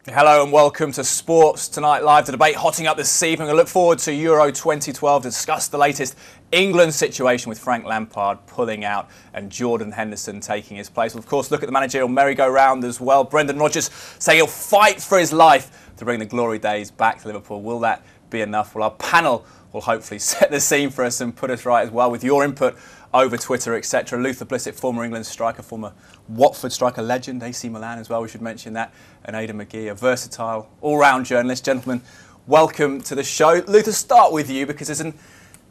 Hello and welcome to Sports Tonight Live. The debate hotting up this evening. I look forward to Euro 2012 to discuss the latest England situation with Frank Lampard pulling out and Jordan Henderson taking his place. We'll of course look at the managerial merry-go-round as well. Brendan Rodgers saying he'll fight for his life to bring the glory days back to Liverpool. Will that be enough? Well, our panel will hopefully set the scene for us and put us right as well with your input over Twitter, etc. Luther Blissett, former England striker, former Watford striker, legend, AC Milan as well, we should mention that, and Aidan Magee, a versatile, all-round journalist. Gentlemen, welcome to the show. Luther, start with you because there's an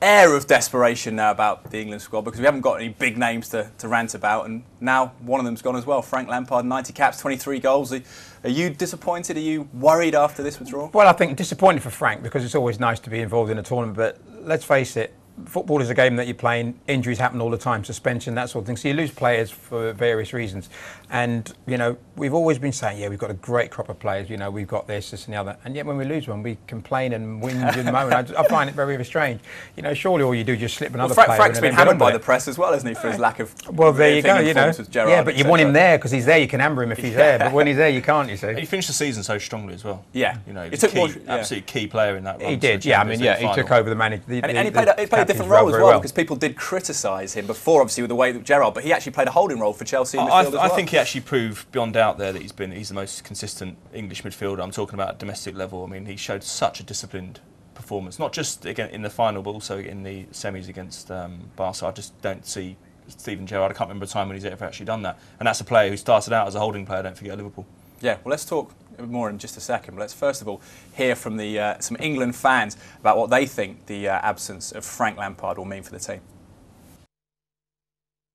air of desperation now about the England squad because we haven't got any big names to rant about, and now one of them's gone as well. Frank Lampard, 90 caps, 23 goals. Are you disappointed? Are you worried after this withdrawal? Well, I think disappointed for Frank because it's always nice to be involved in a tournament, but let's face it, football is a game that you're playing. Injuries happen all the time, suspension, that sort of thing. So you lose players for various reasons. And, you know, we've always been saying, yeah, we've got a great crop of players. You know, we've got this and the other. And yet when we lose one, we complain and whinge in the moment. I find it very, very strange. You know, surely all you do is just slip another player. Frank's been hammered by the press as well, hasn't he, for his lack of... Well, there you go, you know. Yeah, but you want him there because he's there. You can hammer him if he's there. But when he's there, you can't, you see. He finished the season so strongly as well. Yeah. You know, he was absolutely key player in that run. He did, yeah. I mean, yeah, he took over the management. And he played a different role as well, because people did criticise him before, obviously, with the way that Gerrard, but he actually played a holding role for Chelsea in midfield as well. I think he actually proved beyond doubt there that he's the most consistent English midfielder. I'm talking about at domestic level. I mean, he showed such a disciplined performance, not just again in the final, but also in the semis against Barca. I just don't see Steven Gerrard. I can't remember a time when he's ever actually done that. And that's a player who started out as a holding player, don't forget, at Liverpool. Yeah, well, let's talk more in just a second. But let's first of all hear from the some England fans about what they think the absence of Frank Lampard will mean for the team.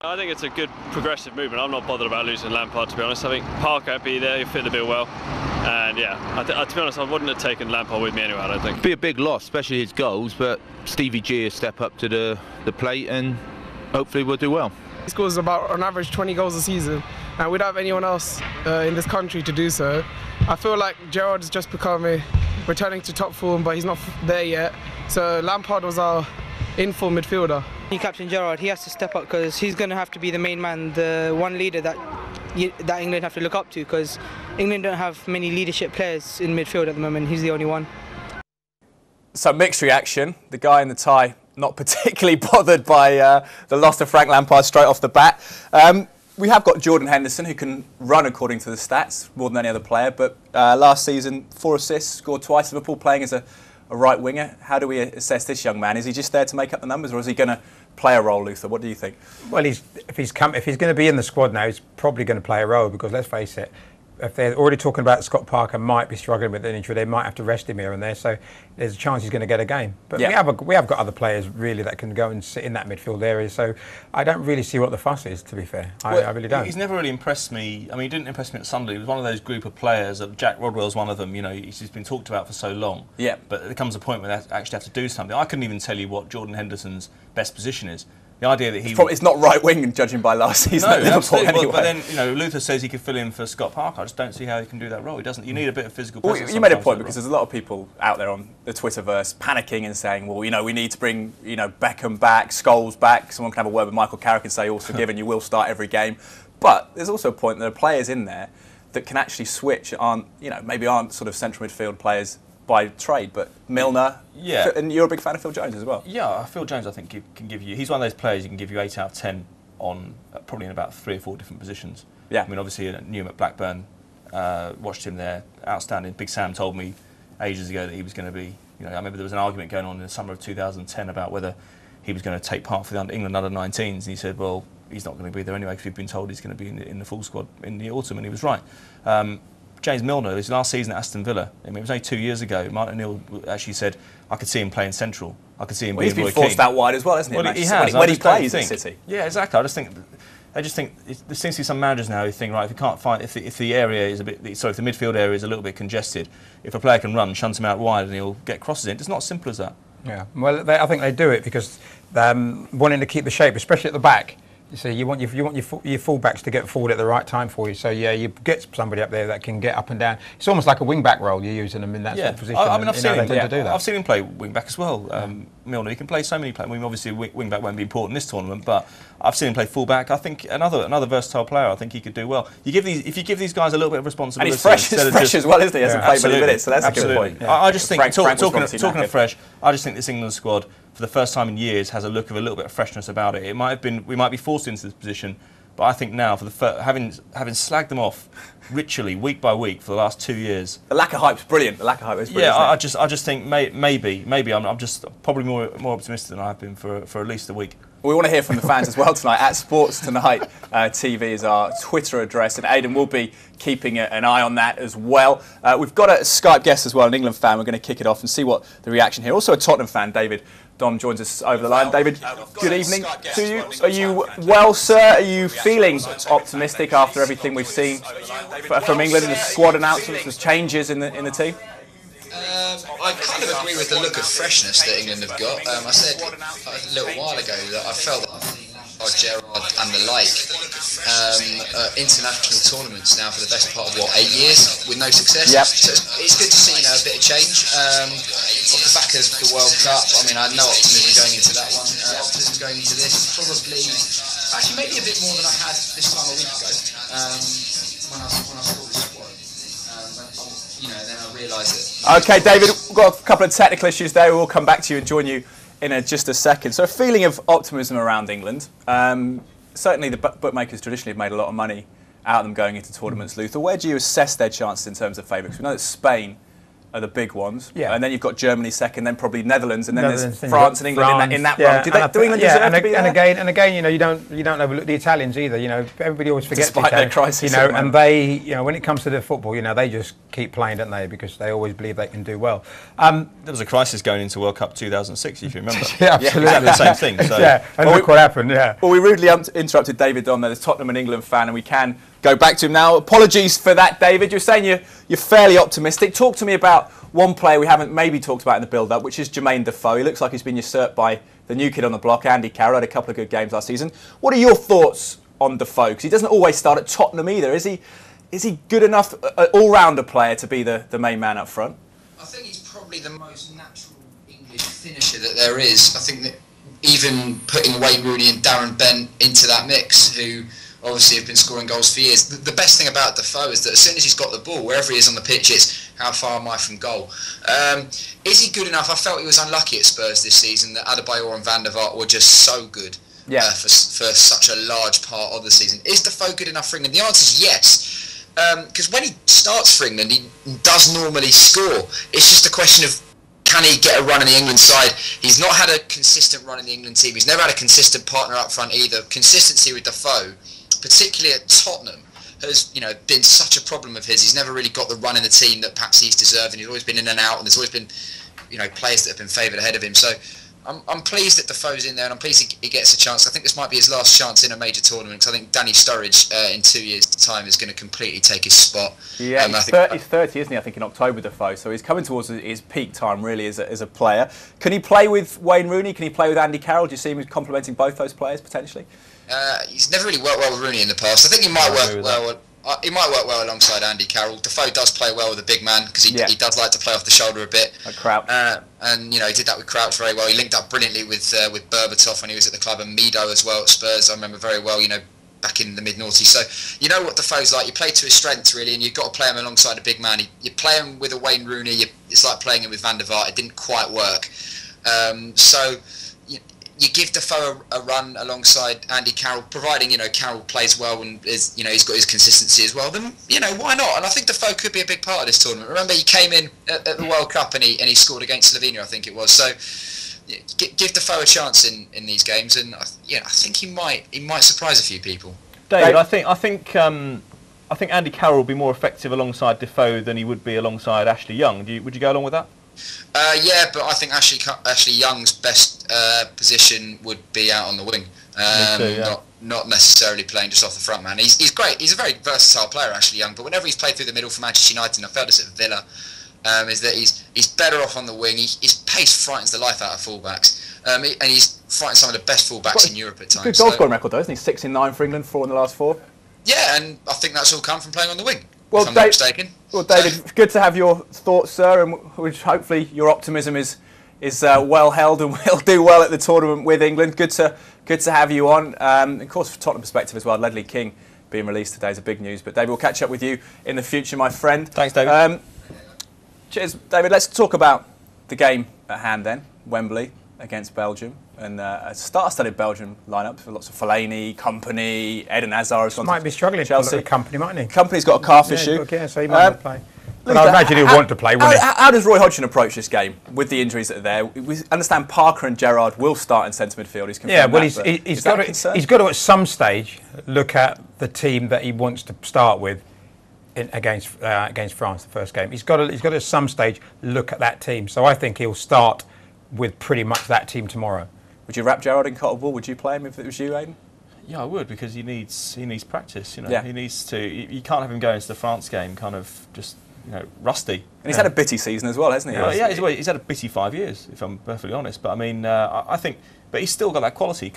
I think it's a good progressive movement. I'm not bothered about losing Lampard, to be honest. I think Parker would be there, he'll fit the bill well. And yeah, to be honest, I wouldn't have taken Lampard with me anyway, I don't think. It'd be a big loss, especially his goals, but Stevie G will step up to the plate and hopefully we'll do well. He scores about, on average, 20 goals a season, and we don't have anyone else in this country to do so. I feel like Gerrard is just returning to top form, but he's not there yet. So Lampard was our in-form midfielder. Captain Gerrard, he has to step up because he's going to have to be the main man, the one leader that England have to look up to, because England don't have many leadership players in midfield at the moment. He's the only one. So mixed reaction. The guy in the tie not particularly bothered by the loss of Frank Lampard straight off the bat. We have got Jordan Henderson, who can run according to the stats more than any other player, but last season 4 assists, scored twice at Liverpool, playing as a right winger. How do we assess this young man? Is he just there to make up the numbers, or is he going to play a role, Luther? What do you think? Well, if he's going to be in the squad now, he's probably going to play a role, because let's face it, if they're already talking about Scott Parker might be struggling with an injury, they might have to rest him here and there. So there's a chance he's going to get a game. But yeah, we have got other players really that can go and sit in that midfield area. So I don't really see what the fuss is, to be fair. I really don't. He's never really impressed me. I mean, he didn't impress me at Sunderland. He was one of those group of players. Jack Rodwell's one of them. You know, he's been talked about for so long. Yeah. But there comes a point where they actually have to do something. I couldn't even tell you what Jordan Henderson's best position is. The idea that it's not right wing, judging by last season at Liverpool anyway. Well, but then, you know, Luther says he could fill in for Scott Parker. I just don't see how he can do that role. He doesn't. You need a bit of physical presence. Well, you made a point, because there's a lot of people out there on the Twitterverse panicking and saying, well, you know, we need to bring, you know, Beckham back, Scholes back. Someone can have a word with Michael Carrick and say, all's forgiven, you will start every game. But there's also a point, there are players in there that can actually switch, maybe aren't sort of central midfield players by trade, but Milner, yeah, and you're a big fan of Phil Jones as well. Yeah, Phil Jones, I think, can give you. He's one of those players who can give you 8 out of 10 on probably in about 3 or 4 different positions. Yeah, I mean, obviously, I knew him at Blackburn, watched him there, outstanding. Big Sam told me ages ago that he was going to be. You know, I remember there was an argument going on in the summer of 2010 about whether he was going to take part for the England under-19s, and he said, well, he's not going to be there anyway because we've been told he's going to be in the full squad in the autumn, and he was right. James Milner, his last season at Aston Villa, I mean, it was only 2 years ago. Martin O'Neill actually said, I could see him playing central. I could see him being Roy Keane. He's been forced out wide as well, hasn't he? Well, he has. When he plays at City. Yeah, exactly. I just think there seems to be some managers now who think, right, if you can't find, if the area is if the midfield area is a little bit congested, if a player can run, shunt him out wide, and he'll get crosses in. It's not as simple as that. Yeah. Well, I think they do it because wanting to keep the shape, especially at the back. So you want your fullbacks to get forward at the right time for you. So yeah, you get somebody up there that can get up and down. It's almost like a wing back role you're using them in that sort of position. I mean, I've seen him to do that. I've seen him play wing back as well. Milner. He can play so many players. I mean, obviously, wing back won't be important in this tournament, but I've seen him play full back. I think another versatile player. I think he could do well. If you give these guys a little bit of responsibility, and he's fresh as well, isn't he? He hasn't played many minutes, so that's a good point. Yeah. I just think talking of fresh, I just think this England squad, for the first time in years, has a look of a little bit of freshness about it. We might be forced into this position. But I think now, having slagged them off ritually week by week for the last 2 years, the lack of hype's brilliant. The lack of hype is brilliant. Yeah, I just think maybe I'm just probably more optimistic than I've been for at least a week. We want to hear from the fans as well tonight. At Sports Tonight TV is our Twitter address, and Aidan will be keeping an eye on that as well. We've got a Skype guest as well, an England fan. We're going to kick it off and see what the reaction here. Also a Tottenham fan, David Don, joins us over the line. David, good evening to you. Are you well, sir? Are you feeling optimistic after everything we've seen from England and the squad announcements, the changes in the team? I kind of agree with the look of freshness that England have got. I said a little while ago that I felt that Gerrard and the like international tournaments now for the best part of 8 years with no success. Yep. So it's good to see a bit of change. Off the back of the World Cup, I mean, I had no optimism going into that one. Optimism going into this, probably actually maybe a bit more than I had this time a week ago when I saw this squad. Then I realised it. Okay, David, we've got a couple of technical issues there. We'll come back to you and join you in just a second. So a feeling of optimism around England. Certainly the bookmakers traditionally have made a lot of money out of them going into tournaments, Luther. Where do you assess their chances in terms of favourites? We know that Spain are the big ones, and then you've got Germany second, then probably Netherlands, and then there's France and England in that run. Do England deserve to be there? And again, you don't overlook the Italians either. Everybody always forgets despite the Italians, their crisis. and they, when it comes to their football, they just keep playing, don't they? Because they always believe they can do well. There was a crisis going into World Cup 2006, if you remember. Yeah, absolutely. Exactly the same thing. So. And look what happened. Yeah. Well, we rudely interrupted David on there, the Tottenham and England fan, and we can go back to him now. Apologies for that, David. You're saying you're fairly optimistic. Talk to me about one player we haven't maybe talked about in the build-up, which is Jermaine Defoe. He looks like he's been usurped by the new kid on the block, Andy Carroll. Had a couple of good games last season. What are your thoughts on Defoe? Because he doesn't always start at Tottenham either. Is he good enough, an all-rounder player, to be the main man up front? I think he's probably the most natural English finisher that there is. I think that even putting Wayne Rooney and Darren Bent into that mix, who obviously have been scoring goals for years. The best thing about Defoe is that as soon as he's got the ball, wherever he is on the pitch, it's how far am I from goal? Is he good enough? I felt he was unlucky at Spurs this season, that Adebayor and Van der Vaart were just so good for such a large part of the season. Is Defoe good enough for England? The answer is yes. Because when he starts for England, he does normally score. It's just a question of, can he get a run in the England side? He's not had a consistent run in the England team. He's never had a consistent partner up front either. Consistency with Defoe, particularly at Tottenham, has been such a problem of his. He's never really got the run in the team that perhaps he's deserved, and he's always been in and out, and there's always been players that have been favoured ahead of him. So I'm pleased that Defoe's in there, and I'm pleased he gets a chance. I think this might be his last chance in a major tournament, because I think Danny Sturridge in 2 years' time is going to completely take his spot. Yeah, he's 30, isn't he? I think in October, Defoe. So he's coming towards his peak time, really, as a player. Can he play with Wayne Rooney? Can he play with Andy Carroll? Do you see him complementing both those players potentially? He's never really worked well with Rooney in the past. I think he might work well. He might work well alongside Andy Carroll. Defoe does play well with a big man, because he does like to play off the shoulder a bit. Like Crouch. And he did that with Crouch very well. He linked up brilliantly with Berbatov when he was at the club, and Mido as well at Spurs. I remember very well. Back in the mid-noughties. So you know what Defoe's like. You play to his strengths really, and you've got to play him alongside a big man. You play him with a Wayne Rooney. It's like playing him with Van der Vaart. It didn't quite work. So you give Defoe a run alongside Andy Carroll, providing Carroll plays well and is he's got his consistency as well. Then why not? And I think Defoe could be a big part of this tournament. Remember, he came in at the World Cup and he scored against Slovenia, I think it was. So give Defoe a chance in these games, and I think he might surprise a few people. David, I think Andy Carroll will be more effective alongside Defoe than he would be alongside Ashley Young. Would you go along with that? Yeah, but I think Ashley Young's best position would be out on the wing. Me too, Not necessarily playing just off the front, man. He's great. He's a very versatile player, Ashley Young. But whenever he's played through the middle for Manchester United, and I felt this at Villa, is that he's better off on the wing. His pace frightens the life out of fullbacks, and he's fighting some of the best fullbacks in Europe at times. Good goal scoring record though, isn't he? 6 in 9 for England, 4 in the last 4. Yeah, and I think that's all come from playing on the wing. Well, if I'm not mistaken. Well, David, good to have your thoughts, sir, and which hopefully your optimism is is well held and will do well at the tournament with England. Good to have you on. Of course, from Tottenham perspective as well, Ledley King being released today is a big news. But David, we'll catch up with you in the future, my friend. Thanks, David. Cheers, David. Let's talk about the game at hand then, Wembley against Belgium. And a star-studded Belgium lineup with lots of Fellaini, Company, Eden Hazard. Might be struggling Chelsea. Company, mightn't he? Company's got a calf issue. Yeah, so he might not play. But I imagine he'll want to play, wouldn't he? How does Roy Hodgson approach this game with the injuries that are there? We understand Parker and Gerrard will start in centre midfield. He's confirmed he's got to at some stage look at the team that he wants to start with against France, the first game. He's got to at some stage look at that team. So I think he'll start with pretty much that team tomorrow. Would you wrap Gerrard in cotton wool? Would you play him if it was you, Aidan? Yeah, I would, because he needs practice. Yeah. He needs to. You can't have him go into the France game kind of just rusty. And he's had a bitty season as well, hasn't he? He's had a bitty 5 years, if I'm perfectly honest. But I mean, I think, but he's still got that quality. He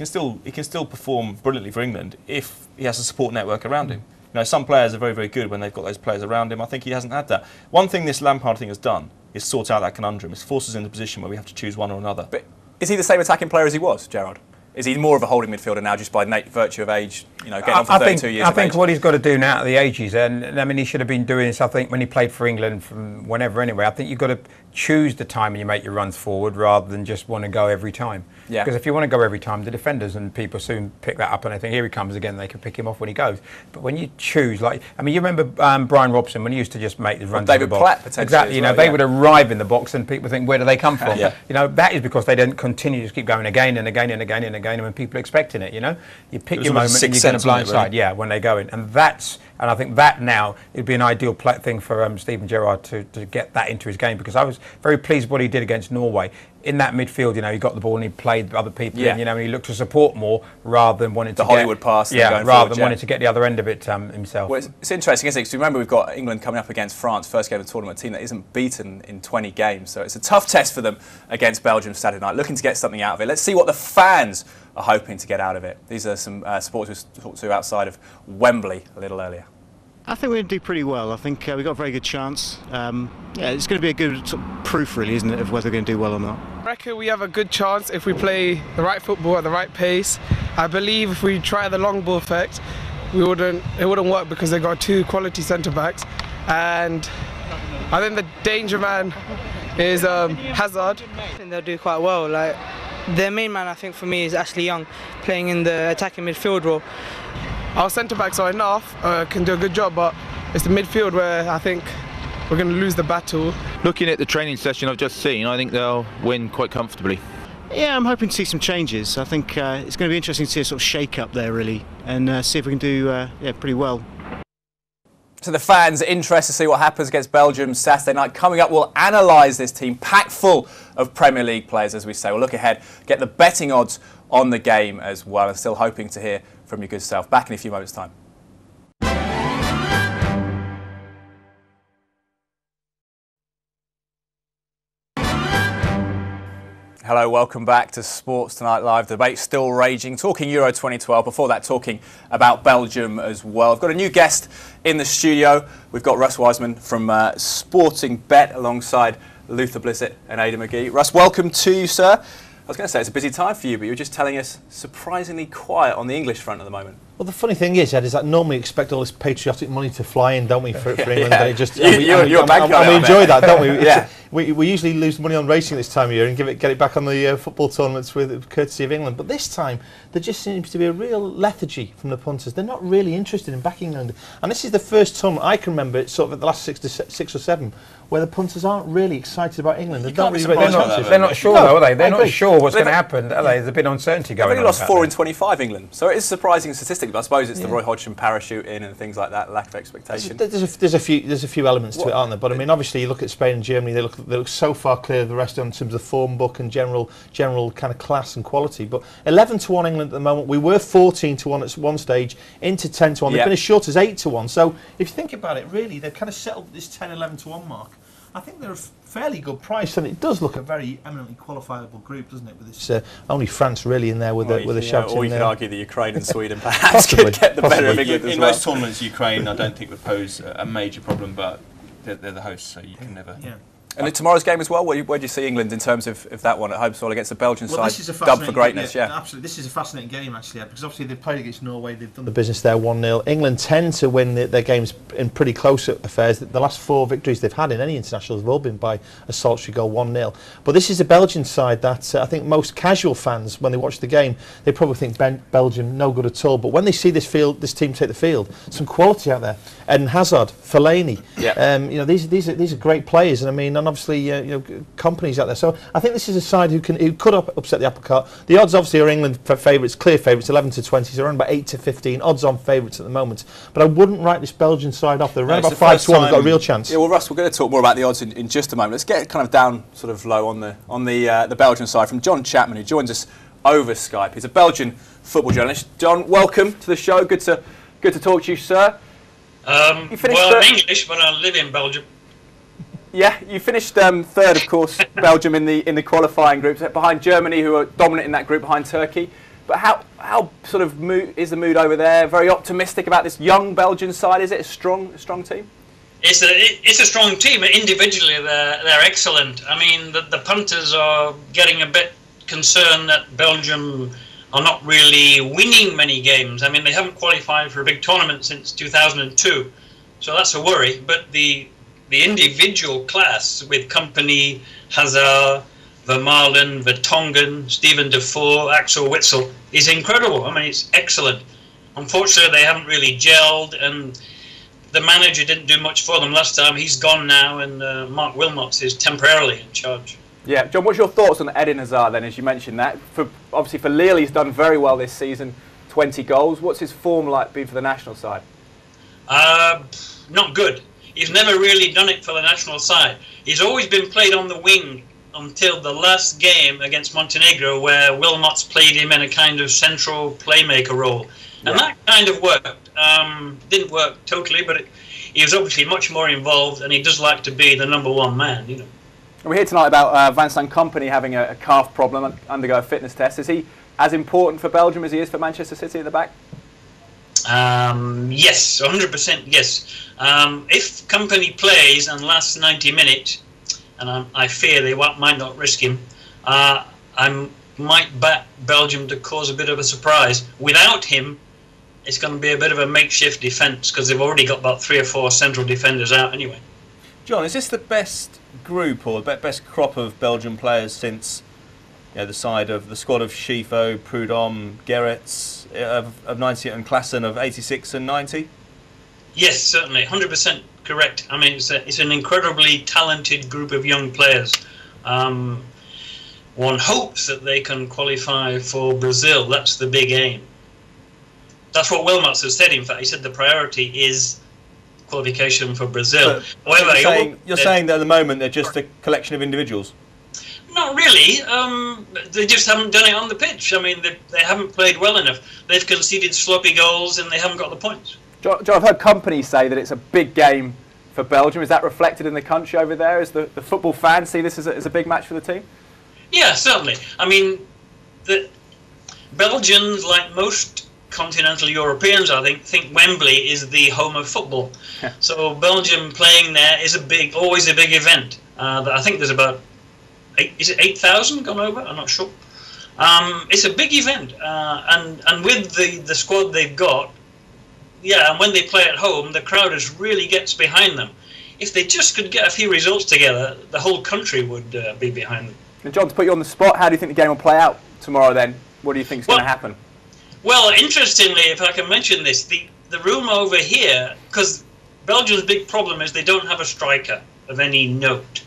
can still perform brilliantly for England if he has a support network around him. Some players are very, very good when they've got those players around him. I think he hasn't had that. One thing this Lampard thing has done is sort out that conundrum. It's forced us in a position where we have to choose one or another. But is he the same attacking player as he was, Gerrard? Is he more of a holding midfielder now, just by virtue of age? Getting on for 32 years. I think what he's got to do now at the ages, and I mean, he should have been doing this. I think when he played for England from whenever, anyway. I think you've got to choose the time when you make your runs forward rather than just want to go every time. Yeah. Because if you want to go every time, the defenders and people soon pick that up, and they think, here he comes again. They can pick him off when he goes. But when you choose, you remember Brian Robson when he used to just make the runs in the box. David Platt potentially. Exactly. They would arrive in the box, and people think, where do they come from? Yeah. That is because they don't continue to keep going again and again and again and again, and when people expect it, you pick your moment and you get a blind side, when they go in, and I think that now it'd be an ideal thing for Steven Gerrard to get that into his game, because I was very pleased what he did against Norway in that midfield. He got the ball and he played other people in, and he looked to support more rather than wanting to Hollywood pass, wanting to get the other end of it himself. Well, it's interesting, isn't it? Because remember, we've got England coming up against France, first game of the tournament, a team that isn't beaten in 20 games, so it's a tough test for them against Belgium Saturday night, looking to get something out of it. Let's see what the fans are hoping to get out of it. These are some supporters we talked to outside of Wembley a little earlier. I think we're going to do pretty well. I think we've got a very good chance. It's going to be a good sort of proof, really, isn't it, of whether we're going to do well or not. I reckon we have a good chance if we play the right football at the right pace. I believe if we try the long ball effect, it wouldn't work, because they've got two quality centre-backs. And I think the danger man is Hazard. I think they'll do quite well. Their main man, I think, for me, is Ashley Young, playing in the attacking midfield role. Our centre-backs are enough, can do a good job, but it's the midfield where I think we're going to lose the battle. Looking at the training session I've just seen, I think they'll win quite comfortably. Yeah, I'm hoping to see some changes. I think it's going to be interesting to see a sort of shake-up there, really, and see if we can do pretty well. So the fans' interest to see what happens against Belgium Saturday night. Coming up, we'll analyse this team, packed full of Premier League players, as we say. We'll look ahead, get the betting odds on the game as well, and still hoping to hear from your good self. Back in a few moments' time. Hello, welcome back to Sports Tonight Live. The debate still raging, talking Euro 2012. Before that, talking about Belgium as well. I've got a new guest in the studio. We've got Russ Wiseman from Sporting Bet alongside Luther Blissett and Aidan Magee. Russ, welcome to you, sir. I was going to say it's a busy time for you, but you were just telling us surprisingly quiet on the English front at the moment. Well, the funny thing is, Ed, is that normally we expect all this patriotic money to fly in, don't we, for England? Yeah. And it just, you're a bank and we enjoy that, don't we? Yeah. We usually lose money on racing this time of year and get it back on the football tournaments with courtesy of England. But this time, there just seems to be a real lethargy from the punters. They're not really interested in backing England. And this is the first tournament I can remember, it's sort of at the last six or seven, where the punters aren't really excited about England. They're not sure, though, are they? They're not sure what's going to happen, are they? There's a bit of uncertainty going on. They've only lost 4 in 25, England. So it is a surprising statistic, but I suppose it's the Roy Hodgson parachute in and things like that, lack of expectation. There's a few elements to it, aren't there? But I mean, obviously, you look at Spain and Germany; they look so far clear of the rest in terms of the form book and general kind of class and quality. But 11-1 England at the moment. We were 14-1 at one stage, into 10-1. They've been as short as 8-1. So if you think about it, really, they've kind of settled this 10-11-1 mark. I think they're a fairly good price, and it does look a very eminently qualifiable group, doesn't it? With this, only France really in there with a shout. Or you could argue that Ukraine and Sweden perhaps could get the better of England as well. In most tournaments, Ukraine I don't think would pose a major problem, but they're the hosts, so you can never. Yeah. And in tomorrow's game as well, where do you see England in terms of that one at home, so against the Belgian side, this is a dubbed for greatness? Yeah, absolutely. This is a fascinating game, actually, because obviously they've played against Norway, they've done the business there 1-0. England tend to win their games in pretty close affairs. The last 4 victories they've had in any international have all been by a solitary goal, 1-0. But this is a Belgian side that I think most casual fans, when they watch the game, they probably think Belgium no good at all. But when they see this team take the field, some quality out there. Eden Hazard, Fellaini, these are great players, and I mean, and obviously companies out there. So I think this is a side who could upset the apple cart. The odds obviously are England favourites, clear favourites, 11-20. So around about 8-15 odds-on favourites at the moment. But I wouldn't write this Belgian side off. They're around about 5-1. They've got a real chance. Yeah, well, Russ, we're going to talk more about the odds in just a moment. Let's get kind of down sort of low on the Belgian side from John Chapman, who joins us over Skype. He's a Belgian football journalist. John, welcome to the show. Good to talk to you, sir. I'm English, but I live in Belgium. Yeah, you finished third, of course, Belgium in the qualifying groups, behind Germany, who are dominant in that group, behind Turkey. But how sort of is the mood over there? Very optimistic about this young Belgian side. Is it a strong team? It's a strong team. Individually, they're excellent. I mean, the punters are getting a bit concerned that Belgium are not really winning many games. I mean, they haven't qualified for a big tournament since 2002, so that's a worry. But the individual class with Kompany, Hazard, Vermaelen, Vertonghen, Steven Defour, Axel Witsel is incredible. I mean, it's excellent. Unfortunately, they haven't really gelled, and the manager didn't do much for them last time. He's gone now, and Mark Wilmots is temporarily in charge. Yeah, John, what's your thoughts on Eden Hazard then, as you mentioned that? Obviously for Lille, he's done very well this season, 20 goals. What's his form like been for the national side? Not good. He's never really done it for the national side. He's always been played on the wing until the last game against Montenegro, where Wilmots played him in a kind of central playmaker role. And that kind of worked. Didn't work totally, but he was obviously much more involved, and he does like to be the #1 man, you know. We're here tonight about Vincent Kompany having a calf problem, undergo a fitness test. Is he as important for Belgium as he is for Manchester City at the back? Yes, 100% yes. If Kompany plays and lasts 90 minutes, and I fear they might not risk him, I might back Belgium to cause a bit of a surprise. Without him, it's going to be a bit of a makeshift defence, because they've already got about 3 or 4 central defenders out anyway. John, is this the best group or the best crop of Belgian players since the squad of Schifo, Prudhomme, Gerrits of 90 and Klaassen of 86 and 90? Yes, certainly, 100% correct. I mean, it's an incredibly talented group of young players. One hopes that they can qualify for Brazil. That's the big aim. That's what Wilmots has said, in fact. He said the priority is qualification for Brazil. However, you're saying that at the moment they're just a collection of individuals? Not really. They just haven't done it on the pitch. I mean, they haven't played well enough. They've conceded sloppy goals and they haven't got the points. John, I've heard Kompany say that it's a big game for Belgium. Is that reflected in the country over there? Is the football fans see this as a big match for the team? Yeah, certainly. I mean, the Belgians, like most continental Europeans, I think Wembley is the home of football. So Belgium playing there is always a big event. I think there's about 8,000 gone over? I'm not sure. It's a big event, and with the squad they've got, and when they play at home, the crowd really gets behind them. If they just could get a few results together, the whole country would be behind them. And John, to put you on the spot, how do you think the game will play out tomorrow then? What do you think is going to happen? Well, interestingly, if I can mention this, the room over here, because Belgium's big problem is they don't have a striker of any note.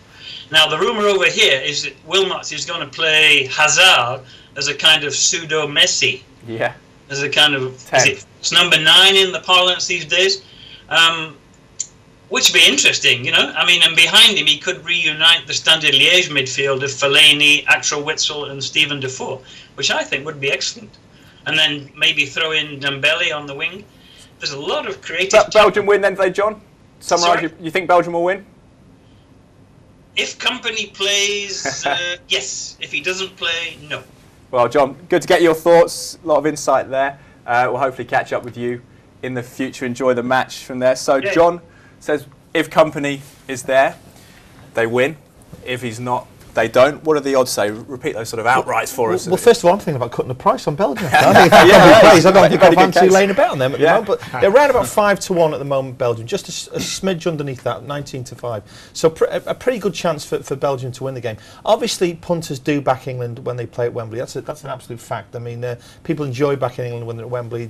Now, the rumour over here is that Wilmots is going to play Hazard as a kind of pseudo-Messi. Yeah. As a kind of... It's number 9 in the parlance these days. Which would be interesting, you know. I mean, and behind him, he could reunite the Standard Liège midfield of Fellaini, Axel Witsel and Steven Defour, which I think would be excellent. And then maybe throw in Dembele on the wing. There's a lot of creative... Belgium win then, John? Summarise, you think Belgium will win? If Kompany plays, yes. If he doesn't play, no. Well, John, good to get your thoughts. A lot of insight there. We'll hopefully catch up with you in the future. Enjoy the match from there. So, John says if Kompany is there, they win. If he's not, they don't. What are the odds say? Repeat those sort of outrights for us. Well, first of all, I'm thinking about cutting the price on Belgium. I think if I don't think I fancy laying a bet on them at the moment. But they're around about 5-1 at the moment, Belgium. Just a smidge underneath that, 19-5. So a pretty good chance for Belgium to win the game. Obviously, punters do back England when they play at Wembley. That's an absolute fact. I mean, people enjoy backing England when they're at Wembley.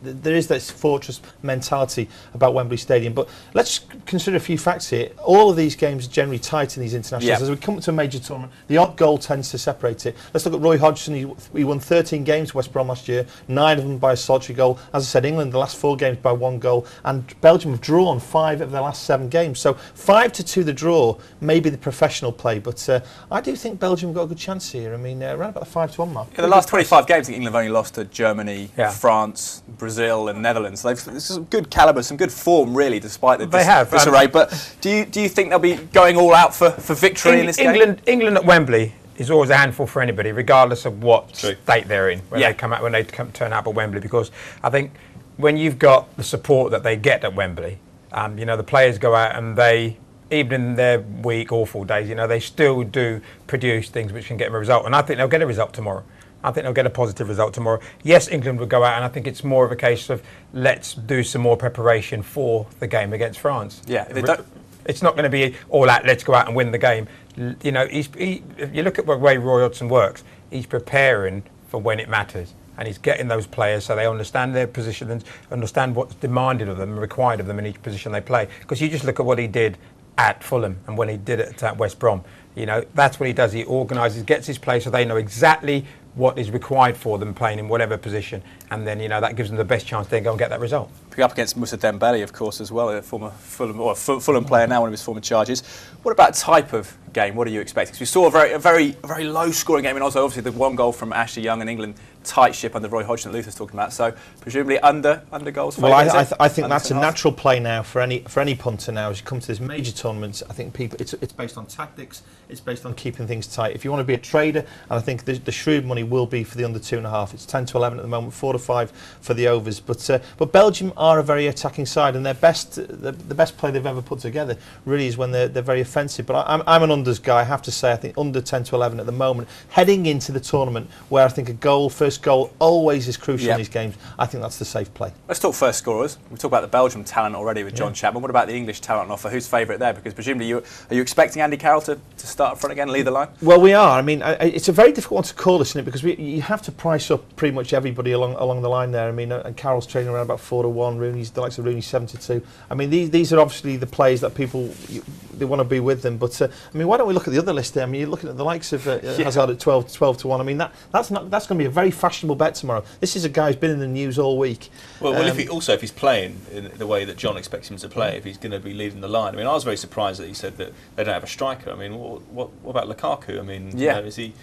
There is this fortress mentality about Wembley Stadium. But let's consider a few facts here. All of these games are generally tight in these internationals. As we come to a major tournament, the odd goal tends to separate it. Let's look at Roy Hodgson. He won 13 games for West Brom last year, 9 of them by a solitary goal. As I said, England the last 4 games by 1 goal, and Belgium have drawn 5 of their last 7 games. So 5-2 the draw may be the professional play, but I do think Belgium have got a good chance here. I mean, around about the 5-1 mark. In the last 25 games, I think England have only lost to Germany, France, Brazil and Netherlands. This is some good calibre, some good form really, despite the disarray. But do you think they'll be going all out for victory in this game? England at Wembley is always a handful for anybody, regardless of what state they're in when they turn up at Wembley. Because I think when you've got the support that they get at Wembley, the players go out and they, even in their weak, awful days, they still do produce things which can get them a result. And I think they'll get a result tomorrow. I think they'll get a positive result tomorrow. Yes, England will go out, and I think it's more of a case of let's do some more preparation for the game against France. Yeah, it's not going to be all out, let's go out and win the game. If you look at the way Roy Hodgson works, he's preparing for when it matters. And he's getting those players so they understand their position and understand what's demanded of them and required of them in each position they play. Because you just look at what he did at Fulham and when he did it at West Brom. That's what he does. He organises, gets his players so they know exactly what is required for them playing in whatever position, and then that gives them the best chance to go and get that result. Be up against Moussa Dembele, of course, as well, a former Fulham player now, one of his former charges. What about type of game? What are you expecting? Because we saw a very low-scoring game, and also obviously the 1 goal from Ashley Young and England, tight ship under Roy Hodgson that Luther's talking about. So presumably under goals. Well, I think that's a natural play now for any punter now. As you come to this major tournament, I think it's based on tactics. It's based on keeping things tight. If you want to be a trader, and I think the shrewd money will be for the under 2.5. It's 10-11 at the moment, 4-5 for the overs. But Belgium are a very attacking side, and the best play they've ever put together really is when they're very offensive. But I'm an unders guy. I have to say, I think under 10-11 at the moment, heading into the tournament, where I think first goal always is crucial in these games. I think that's the safe play. Let's talk first scorers. We talked about the Belgium talent already with John Chapman. What about the English talent on offer? Who's favourite there? Because presumably are you expecting Andy Carroll to start up front again, lead the line? Well, we are. I mean, it's a very difficult one to call, isn't it? Because you have to price up pretty much everybody along the line there. I mean, and Carroll's trading around about 4-1. Rooney's the likes of Rooney 7-2. I mean, these are obviously the players that people they want to be with them. But I mean, why don't we look at the other list there? I mean, you're looking at the likes of Hazard at 12-1. I mean, that's going to be a very fashionable bet tomorrow. This is a guy who's been in the news all week. Well, if he's playing in the way that John expects him to play, if he's going to be leading the line. I mean, I was very surprised that he said that they don't have a striker. I mean, what about Lukaku? I mean, is he?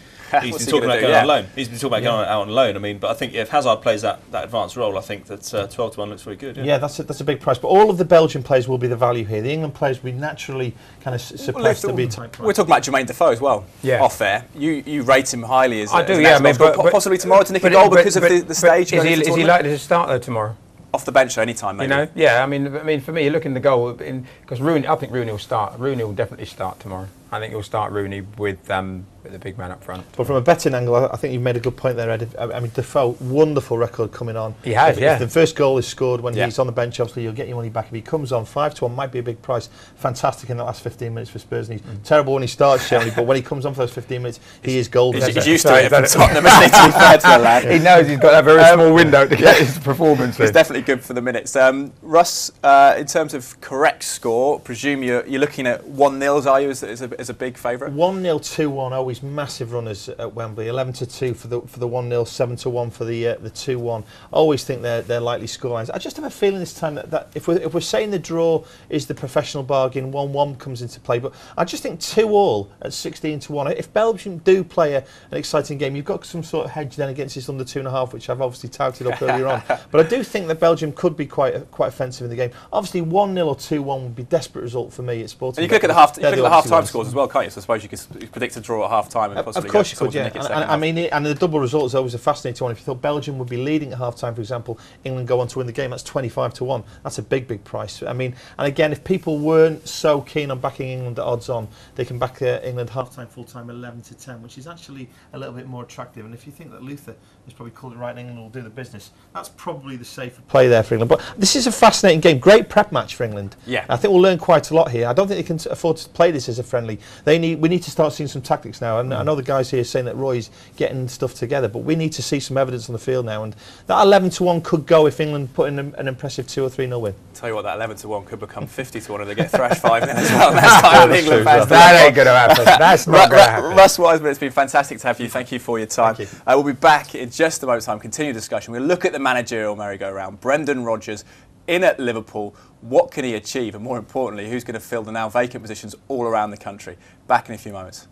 He's been talking about going on loan. He's been talking about going out on loan. I mean, but I think if Hazard plays that advanced role, I think that 12-1 looks very good. Yeah, that's a big price. But all of the Belgian players will be the value here. The England players will be naturally kind of suppressed to be a tight price. We're talking about Jermaine Defoe as well. Yeah. Off air, you rate him highly as I do. Yeah, but possibly tomorrow to nick a goal because of the stage. Is he likely to start though tomorrow? Off the bench any time, maybe. I mean, for me, you look in the goal because Rooney. I think Rooney will start. Rooney will definitely start tomorrow. I think he'll start Rooney with the big man up front. But from a betting angle, I think you've made a good point there, Ed. I mean, Defoe, wonderful record coming on. He has, if the first goal is scored when he's on the bench, obviously you'll get your money back. If he comes on, 5-1 might be a big price. Fantastic in the last 15 minutes for Spurs. And he's terrible when he starts, generally, but when he comes on for those 15 minutes, he is golden. He's used to it from Tottenham, isn't he, to be fair to the lad? He knows he's got a very small window to get his performance in. It's definitely good for the minutes. Russ, in terms of correct score, presume you're looking at 1-0, are you, as a big favourite? 1-0, 2-1, always massive runners at Wembley. 11-2 for the 1-0, 7-1 for the 2-1. Always think they're likely scorelines. I just have a feeling this time that if we're saying the draw is the professional bargain, 1-1 comes into play. But I just think 2-2 at 16-1. If Belgium do play an exciting game, you've got some sort of hedge then against this under 2.5, which I've obviously touted up earlier on. But I do think that Belgium could be quite offensive in the game. Obviously, 1-0 or 2-1 would be a desperate result for me at Sporting. And you could look at the half-time scores as well, can't you? So I suppose you could predict a draw at half-time and possibly of course go you could, yeah. I mean, and the double result is always a fascinating one. If you thought Belgium would be leading at half-time, for example, England go on to win the game, that's 25-1. That's a big price. I mean, and again, if people weren't so keen on backing England at odds-on, they can back England half-time, full-time 11-10, which is actually a little bit more attractive. And if you think that Luther has probably called it right and England will do the business, that's probably the safer play there for England. But this is a fascinating game, great prep match for England. Yeah. I think we'll learn quite a lot here. I don't think they can afford to play this as a friendly. We need to start seeing some tactics now. And I know the guys here are saying that Roy's getting stuff together, but we need to see some evidence on the field now. And that 11-1 could go if England put in an impressive 2 or 3-0 win. Tell you what, that 11-1 could become 50-1 if they get thrashed 5-0 as well. That's time England fans. That ain't going to happen. That's not going to happen. Russ Wiseman, it's been fantastic to have you. Thank you for your time. We'll be back in just a moment's time. Continue discussion. We'll look at the managerial merry-go-round. Brendan Rodgers in at Liverpool. What can he achieve? And more importantly, who's going to fill the now vacant positions all around the country? Back in a few moments.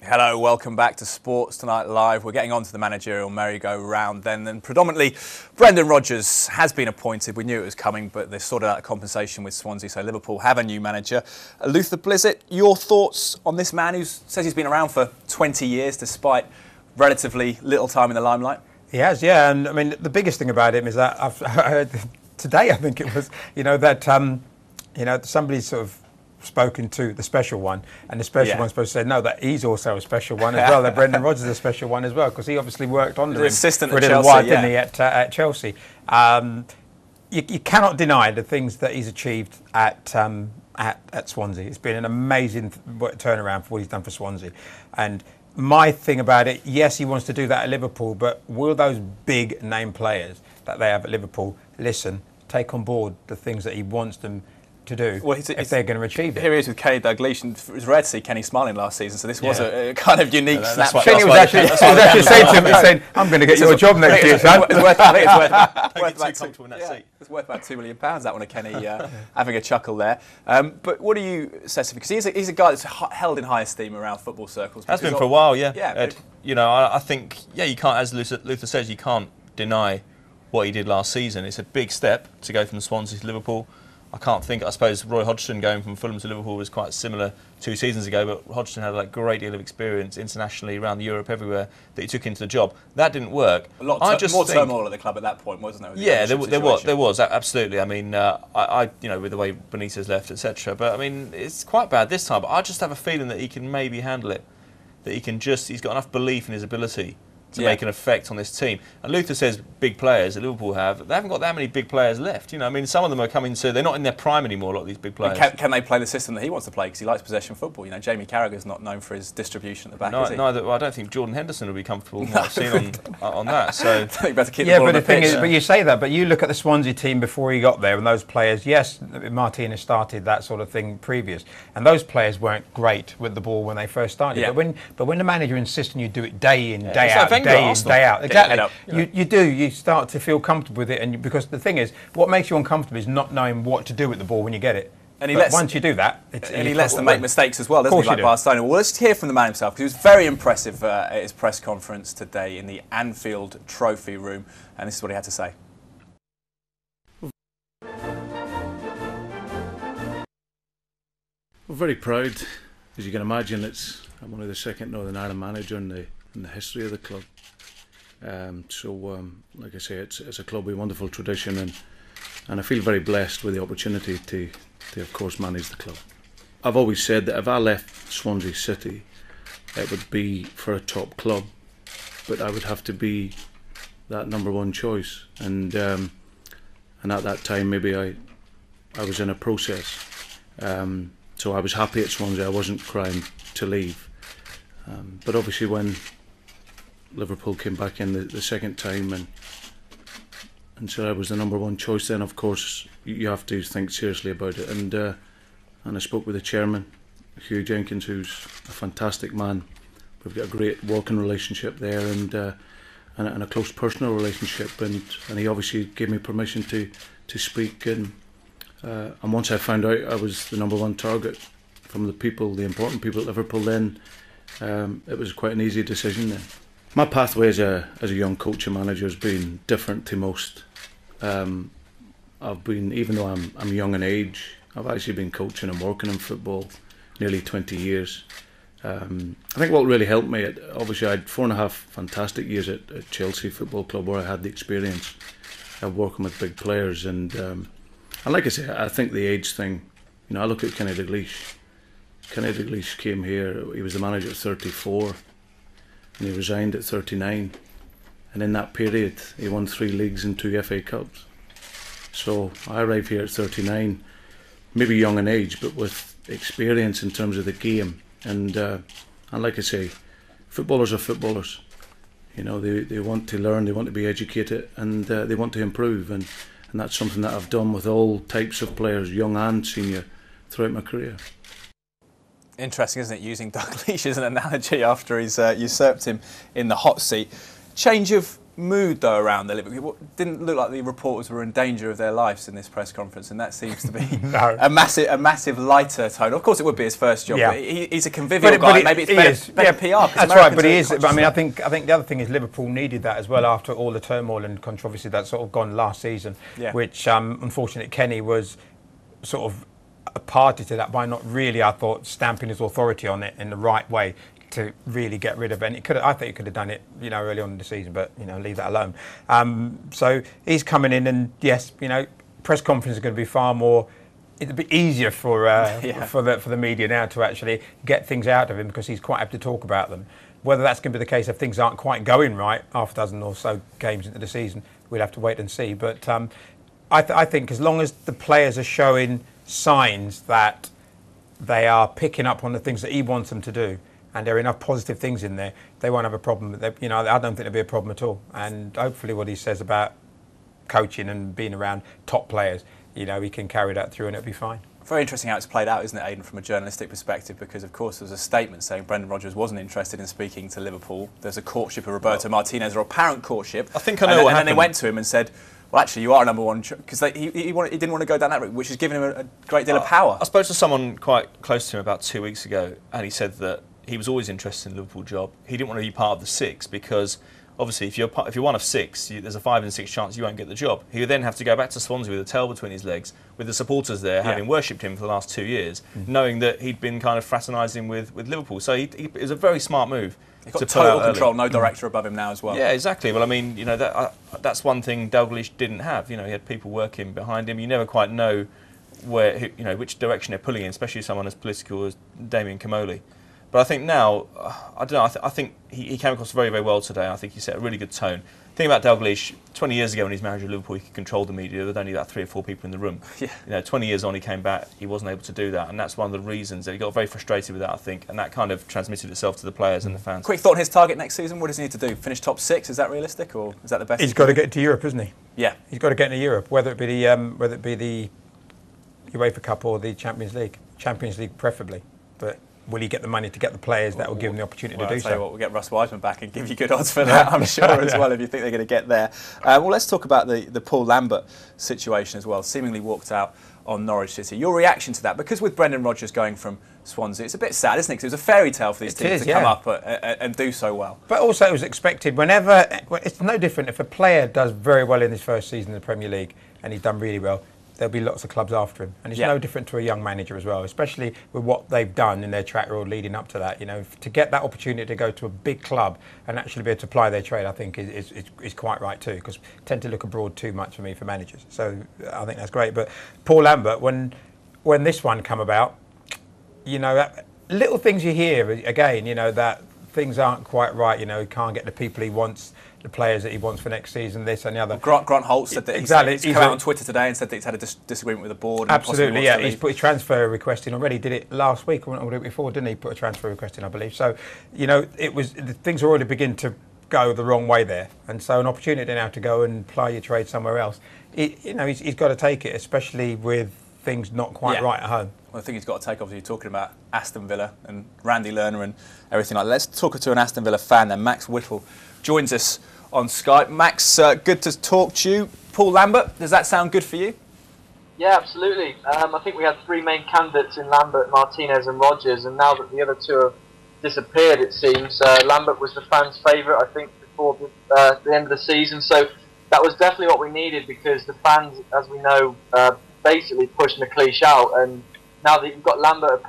Hello, welcome back to Sports Tonight Live. We're getting on to the managerial merry-go-round then. And predominantly, Brendan Rodgers has been appointed. We knew it was coming, but they sorted out a compensation with Swansea, so Liverpool have a new manager. Luther Blissett, your thoughts on this man who says he's been around for 20 years despite relatively little time in the limelight? He has, yeah. And I mean, the biggest thing about him is that I've heard today, I think it was, that somebody's sort of spoken to the special one, and the special one's supposed to say no, that he's also a special one as well, that Brendan Rodgers is a special one as well, because he obviously worked under him assistant for a little while, didn't he, at Chelsea. You cannot deny the things that he's achieved at Swansea. It's been an amazing turnaround for what he's done for Swansea. And my thing about it, yes, he wants to do that at Liverpool, but will those big name players that they have at Liverpool take on board the things that he wants them to do if they're going to achieve it? Here he is with Kenny Dalglish, and it was rare to see Kenny smiling last season, so this was a kind of unique snapshot. Kenny was actually saying to him, saying, I'm going to get your job next year, son. It's worth about £2 million, that one, of Kenny having a chuckle there. But what do you say, because he's a guy that's held in high esteem around football circles. Has been for a while, yeah. Ed, I think, you can't, as Luther says, you can't deny what he did last season. It's a big step to go from Swansea to Liverpool. I suppose Roy Hodgson going from Fulham to Liverpool was quite similar 2 seasons ago, but Hodgson had a great deal of experience internationally around Europe, everywhere, that he took into the job. That didn't work. More turmoil at the club at that point, wasn't there? Yeah, there was, absolutely. I mean, with the way Benitez left, etc. But I mean, it's quite bad this time. But I just have a feeling that he can maybe handle it. That he's got enough belief in his ability to make an effect on this team. And Luther says big players that Liverpool have. They haven't got that many big players left. I mean, some of them are coming to. They're not in their prime anymore. A lot of these big players. Can they play the system that he wants to play? Because he likes possession football. Jamie Carragher's not known for his distribution at the back. No, I don't think Jordan Henderson will be comfortable with what I've seen on that. So better keep the ball on the pitch. But you say that, but you look at the Swansea team before he got there, and those players. Yes, Martinez started that sort of thing previous, and those players weren't great with the ball when they first started. Yeah. But when the manager insists on you do it day in, day out, day out. Exactly. You start to feel comfortable with it, because the thing is, what makes you uncomfortable is not knowing what to do with the ball when you get it. And once you do that, he lets them make mistakes as well, doesn't he? Like Barcelona. Well, let's hear from the man himself, because he was very impressive at his press conference today in the Anfield Trophy Room, and this is what he had to say. We're very proud, as you can imagine. I'm only the second Northern Ireland manager in the history of the club. Like I say, it's a club with wonderful tradition, and I feel very blessed with the opportunity to of course manage the club. I've always said that if I left Swansea City, it would be for a top club, but I would have to be that number one choice, and at that time maybe I was in a process, so I was happy at Swansea. I wasn't crying to leave, but obviously when Liverpool came back in the second time and said I was the number one choice, then of course you have to think seriously about it. And I spoke with the chairman, Hugh Jenkins, who's a fantastic man. We've got a great working relationship there, and a close personal relationship. And he obviously gave me permission to speak. And once I found out I was the number one target from the important people at Liverpool, then it was quite an easy decision then. My pathway as a young coach and manager has been different to most. I've been, even though I'm young in age, I've actually been coaching and working in football nearly 20 years. I think what really helped me, obviously I had 4.5 fantastic years at Chelsea Football Club where I had the experience of working with big players, and like I say, I think the age thing, you know, I look at Kenny Dalglish. Kenny Dalglish came here, he was the manager at 34 and he resigned at 39, and in that period he won 3 leagues and 2 FA Cups. So I arrived here at 39, maybe young in age, but with experience in terms of the game. And like I say, footballers are footballers. You know, they want to learn, they want to be educated, and they want to improve. And that's something that I've done with all types of players, young and senior, throughout my career. Interesting, isn't it, using Dalglish as an analogy after he's usurped him in the hot seat. Change of mood, though, around the Liverpool. It didn't look like the reporters were in danger of their lives in this press conference, and that seems to be a massive lighter tone. Of course, it would be his first job, but he's a convivial guy. Maybe it's better PR. That's right, but he is. I mean, I think the other thing is Liverpool needed that as well after all the turmoil and controversy that's sort of gone last season, which unfortunately Kenny was sort of a party to that by not really, I thought, stamping his authority on it in the right way to really get rid of it. And I think he could have done it, you know, early on in the season, but, you know, leave that alone. So he's coming in, and yes, you know, press conferences are going to be far more. It'll be easier for the media now to actually get things out of him because he's quite happy to talk about them. Whether that's going to be the case if things aren't quite going right half a dozen or so games into the season, we'll have to wait and see. But I think as long as the players are showing signs that they are picking up on the things that he wants them to do, and there are enough positive things in there, they won't have a problem. You know, I don't think there'll be a problem at all. And hopefully what he says about coaching and being around top players, you know, he can carry that through and it'll be fine. Very interesting how it's played out, isn't it, Aidan, from a journalistic perspective? Because, of course, there was a statement saying Brendan Rodgers wasn't interested in speaking to Liverpool. There's a courtship of Roberto Martinez, or apparent courtship. I think I know what happened. And then they went to him and said, well, actually, you are number one, because he didn't want to go down that route, which has given him a great deal of power. I spoke to someone quite close to him about 2 weeks ago, and he said that he was always interested in the Liverpool job. He didn't want to be part of the 6 because, obviously, if you're one of 6, there's a 5 in 6 chance you won't get the job. He would then have to go back to Swansea with a tail between his legs, with the supporters there having worshipped him for the last 2 years, knowing that he'd been kind of fraternising with Liverpool. So it was a very smart move. He's got total control, no director above him now as well. Yeah, exactly. Well, I mean, you know, that's one thing Dalglish didn't have. You know, he had people working behind him. You never quite know which direction they're pulling in, especially someone as political as Damien Comolli. But I think now, I don't know, I think he came across very, very well today. I think he set a really good tone. The thing about Dalglish, 20 years ago when he's manager of Liverpool, he could control the media. There were only about 3 or 4 people in the room. Yeah. You know, 20 years on, he came back, he wasn't able to do that. And that's one of the reasons that he got very frustrated with that, I think. And that kind of transmitted itself to the players and the fans. Quick thought on his target next season. What does he need to do? Finish top 6? Is that realistic, or is that the best? He's got to get to Europe, isn't he? Yeah. He's got to get into Europe, whether it be the UEFA Cup or the Champions League. Champions League preferably. But will he get the money to get the players that will give him the opportunity to do so? I'll tell you what, we'll get Russ Wiseman back and give you good odds for that, I'm sure, as well, if you think they're going to get there. Well, let's talk about the Paul Lambert situation as well. Seemingly walked out on Norwich City. Your reaction to that? Because with Brendan Rodgers going from Swansea, it's a bit sad, isn't it? Because it was a fairy tale for these teams to come up and do so well. But also it was expected whenever, it's no different if a player does very well in his first season in the Premier League and he's done really well, there'll be lots of clubs after him. And it's no different to a young manager as well, especially with what they've done in their track record leading up to that. You know, to get that opportunity to go to a big club and actually be able to apply their trade, I think is quite right too, because tend to look abroad too much for me for managers. So I think that's great. But Paul Lambert, when this one come about, you know, little things you hear, again, you know, that things aren't quite right, you know, he can't get the people he wants, the players that he wants for next season, this and the other. Well, Grant Holt said that he's come out on Twitter today and said that he's had a disagreement with the board. Absolutely, yeah. He's put his transfer request in already. Did it last week or the week before, didn't he? Put a transfer request in, I believe. So, you know, things are already beginning to go the wrong way there. And so an opportunity now to go and ply your trade somewhere else, you know, he's got to take it, especially with things not quite right at home. Well, I think he's got to take, obviously, you're talking about Aston Villa and Randy Lerner and everything like that. Let's talk to an Aston Villa fan then. Max Whittle joins us on Skype. Max, good to talk to you. Paul Lambert, does that sound good for you? Yeah, absolutely. I think we had 3 main candidates in Lambert, Martinez and Rodgers, and now that the other 2 have disappeared, it seems, Lambert was the fans' favourite, I think, before the end of the season. So that was definitely what we needed, because the fans, as we know, basically pushed McLeish out, and now that you've got Lambert,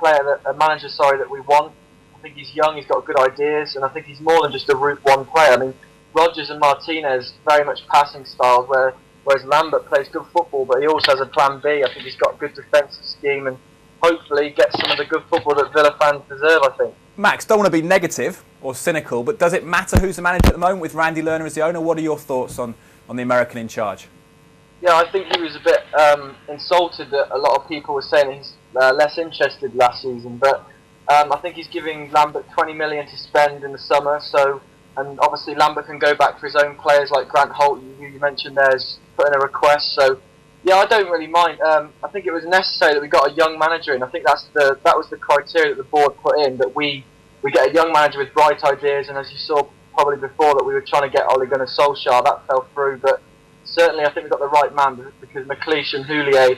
a manager that we want. I think he's young, he's got good ideas, and I think he's more than just a Route 1 player. I mean, Rodgers and Martinez, very much passing styles, whereas Lambert plays good football, but he also has a plan B. I think he's got a good defensive scheme, and hopefully gets some of the good football that Villa fans deserve, I think. Max, don't want to be negative or cynical, but does it matter who's the manager at the moment with Randy Lerner as the owner? What are your thoughts on the American in charge? Yeah, I think he was a bit insulted that a lot of people were saying he's less interested last season, but I think he's giving Lambert 20 million to spend in the summer, and obviously Lambert can go back for his own players like Grant Holt, who you mentioned there's put in a request, so yeah, I don't really mind. I think it was necessary that we got a young manager in. I think that was the criteria that the board put in, that we get a young manager with bright ideas, and as you saw probably before, that we were trying to get Ole Gunnar Solskjaer. That fell through, but certainly I think we got the right man, because McLeish and Houllier,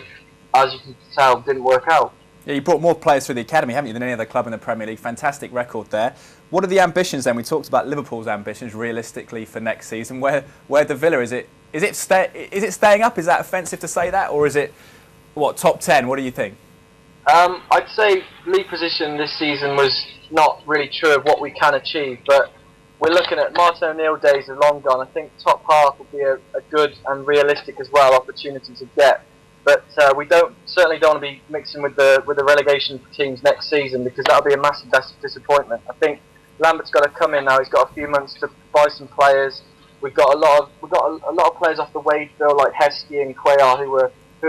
as you can tell, didn't work out. Yeah, you brought more players through the academy, haven't you, than any other club in the Premier League. Fantastic record there. What are the ambitions then? We talked about Liverpool's ambitions realistically for next season. Where the Villa, is it staying up? Is that offensive to say that, or is it top 10? What do you think? I'd say league position this season was not really true of what we can achieve, but we're looking at Martin O'Neill days are long gone. I think top half will be a good and realistic as well opportunity to get. But we certainly don't want to be mixing with the relegation teams next season, because that'll be a massive disappointment. I think Lambert's got to come in now. He's got a few months to buy some players. We've got a lot of players off the wage bill like Heskey and Cuellar who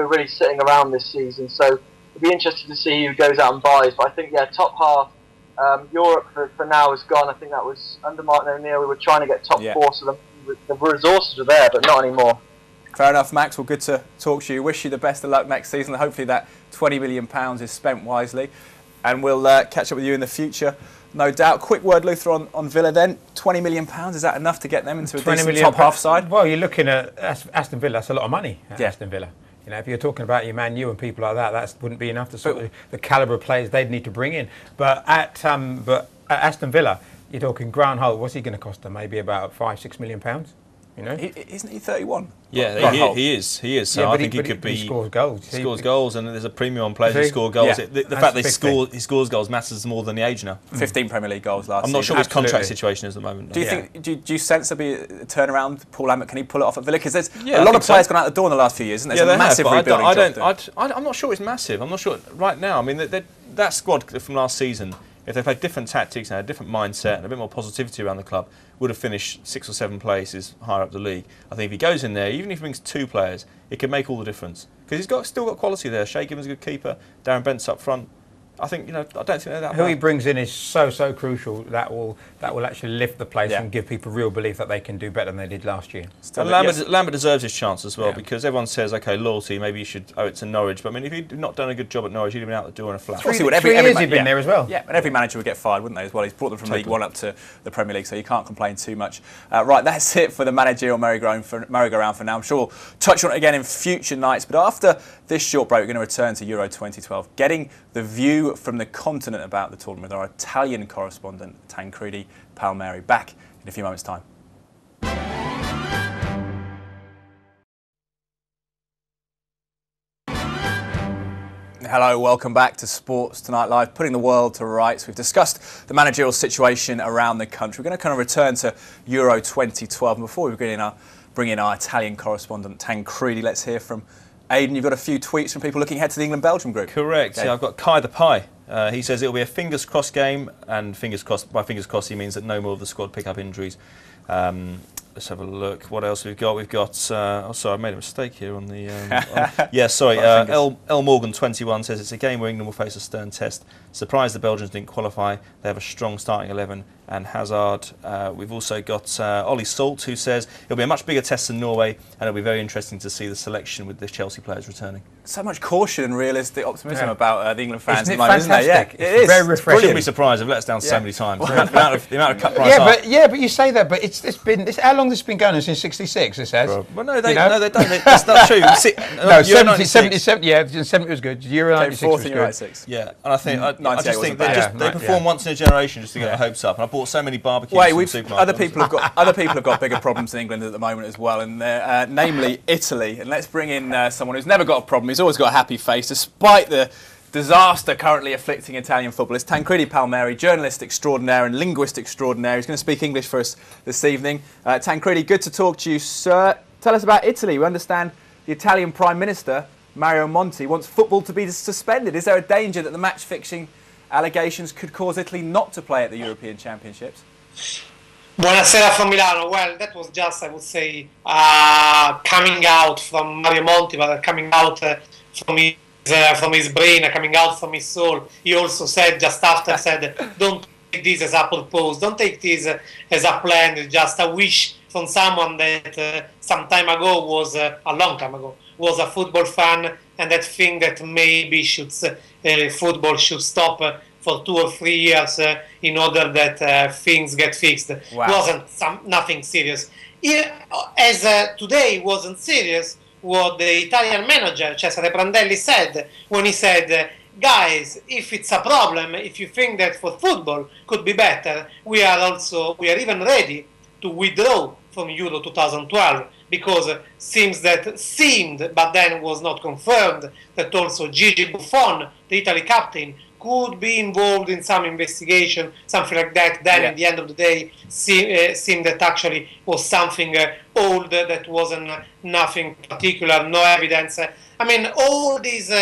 are really sitting around this season. So it'll be interesting to see who goes out and buys. But I think top half, Europe for now is gone. I think that was under Martin O'Neill. We were trying to get top 4, so the resources are there, but not anymore. Fair enough, Max. Well, good to talk to you. Wish you the best of luck next season. Hopefully that £20 million is spent wisely. And we'll catch up with you in the future, no doubt. Quick word, Luther, on Villa then. £20 million, is that enough to get them into a decent top half side? Well, you're looking at Aston Villa, that's a lot of money at Aston Villa. You know, if you're talking about your Man U and people like that wouldn't be enough to sort of the calibre of players they'd need to bring in. But at Aston Villa, you're talking Grant Holt, what's he going to cost them? Maybe about £5-6 million? You know, isn't he 31? Yeah, he is. So I think he could be. He scores goals. He scores goals, and there's a premium on players who score goals. Yeah. The fact that he scores goals matters more than the age now. 15 Premier League goals last season. I'm not sure what his contract situation is at the moment. Do you think? Do you sense there'll be a turnaround? Paul Lambert, can he pull it off at Villa? Because there's a lot of players gone out the door in the last few years, isn't there? Yeah, a massive rebuilding job. I'm not sure it's massive. I'm not sure right now. I mean, that squad from last season, if they played different tactics and had a different mindset and a bit more positivity around the club, would have finished 6 or 7 places higher up the league. I think if he goes in there, even if he brings 2 players, it can make all the difference. Because he's still got quality there. Shea Given's a good keeper. Darren Bent's up front. I think, I don't think they're that Who he brings in is so crucial. That will actually lift the place and give people real belief that they can do better than they did last year. And Lambert deserves his chance as well, because everyone says, OK, loyalty, maybe you should owe it to Norwich. But I mean, if he'd not done a good job at Norwich, he'd have been out the door in a flash. Three years he'd been there as well. Yeah, and every manager would get fired, wouldn't they, as well? He's brought them from League One up to the Premier League, so you can't complain too much. Right, that's it for the managerial merry-go-round for now. I'm sure we'll touch on it again in future nights. But after this short break, we're going to return to Euro 2012, getting the view from the continent about the tournament with our Italian correspondent, Tancredi Palmieri. Back in a few moments' time. Hello, welcome back to Sports Tonight Live, putting the world to rights. We've discussed the managerial situation around the country. We're going to kind of return to Euro 2012. And before we bring in our Italian correspondent, Tancredi, let's hear from Aidan. You've got a few tweets from people looking ahead to the England-Belgium group. Correct. Okay. Yeah, I've got Kai the Pie. He says it'll be a fingers crossed game, and by fingers crossed he means that no more of the squad pick up injuries. Let's have a look. What else we've got? We've got. Oh, sorry, I made a mistake here on the. Yeah, sorry. L Morgan 21 says it's a game where England will face a stern test. Surprised the Belgians didn't qualify. They have a strong starting 11 and Hazard. We've also got Ollie Salt, who says it'll be a much bigger test than Norway, and it'll be very interesting to see the selection with the Chelsea players returning. so much caution and realistic optimism about the England fans Isn't at the moment, isn't there? Yeah, fantastic? It's very refreshing. Shouldn't be surprised. I've let us down so many times. The amount of cut price. But you say that, but it's been how long has this been going on? Since '66, it says. Well, no, they don't. That's not true. No, 77. Yeah, 70 was good. Euro 96 was good. 96. Yeah, and I just think they perform once in a generation just to get their hopes up. And I bought so many barbecues from the supermarket. Other people have got bigger problems in England at the moment as well, and namely Italy. And let's bring in someone who's never got a problem. He's always got a happy face, despite the disaster currently afflicting Italian football. It's Tancredi Palmieri, journalist extraordinaire and linguist extraordinaire. He's going to speak English for us this evening. Tancredi, good to talk to you, sir. Tell us about Italy. We understand the Italian Prime Minister, Mario Monti, wants football to be suspended. Is there a danger that the match-fixing allegations could cause Italy not to play at the European Championships? Buonasera from Milano. Well, that was just, I would say, coming out from Mario Monti, but coming out from his brain, coming out from his soul. He also said, just after, don't take this as a purpose, don't take this as a plan, it's just a wish from someone that some time ago was, a long time ago, was a football fan, and that think that maybe football should stop for 2 or 3 years in order that things get fixed. Wow. Wasn't nothing serious. As today wasn't serious what the Italian manager, Cesare Prandelli, said when he said, guys, if it's a problem, if you think that for football could be better, we are even ready to withdraw from Euro 2012, because seemed, but then was not confirmed, that also Gigi Buffon, the Italy captain, could be involved in some investigation, something like that. Then at the end of the day, seemed that actually was something old, that wasn't nothing particular, no evidence. I mean, all these